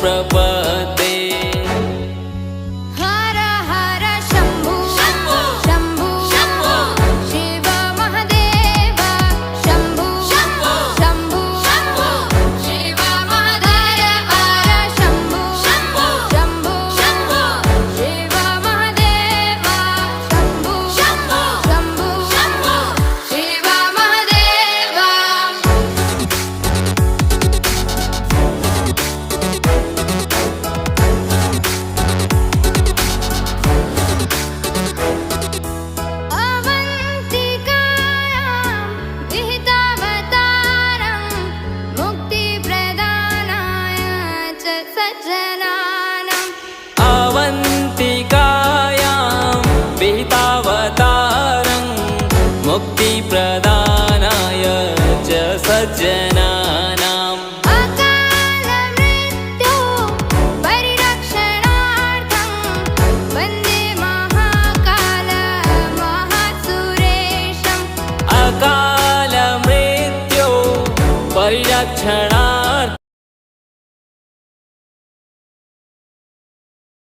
प्रपद्ये। हर हर शम्भो शम्भो शम्भो शम्भो शिव महादेव शम्भो शम्भो शम्भो शम्भो शिव महादेव हर शम्भो शम्भो शम्भो शम्भो शिव महादेव शम्भो शम्भो शम्भो शम्भो शिव महादेव। अवन्तिकायां विहितावतारं मुक्तिप्रदानाय च सज्जनानाम्। अवन्तिकायां विहितावतारं मुक्तिप्रदानाय च सज्जनानाम्। अकालमृत्यो परिरक्षणार्थं वन्दे महाकाल महासुरेशम्। अकालमृत्यो परिरक्षणार्थं